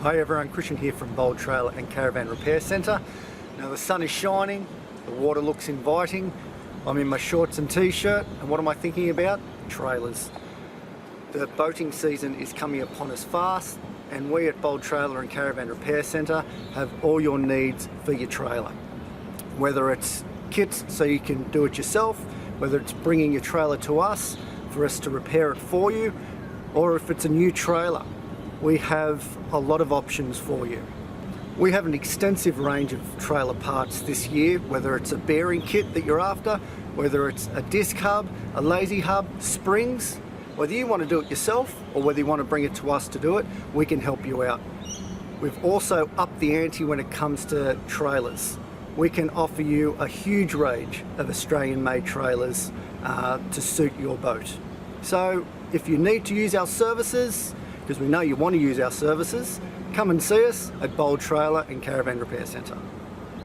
Hi everyone, Christian here from Bold Trailer and Caravan Repair Centre. Now the sun is shining, the water looks inviting, I'm in my shorts and t-shirt, and what am I thinking about? Trailers. The boating season is coming upon us fast, and we at Bold Trailer and Caravan Repair Centre have all your needs for your trailer. Whether it's kits so you can do it yourself, whether it's bringing your trailer to us for us to repair it for you, or if it's a new trailer. We have a lot of options for you. We have an extensive range of trailer parts this year, whether it's a bearing kit that you're after, whether it's a disc hub, a lazy hub, springs. Whether you want to do it yourself or whether you want to bring it to us to do it, we can help you out. We've also upped the ante when it comes to trailers. We can offer you a huge range of Australian-made trailers to suit your boat. So if you need to use our services, because we know you want to use our services, come and see us at Bold Trailer and Caravan Repair Centre.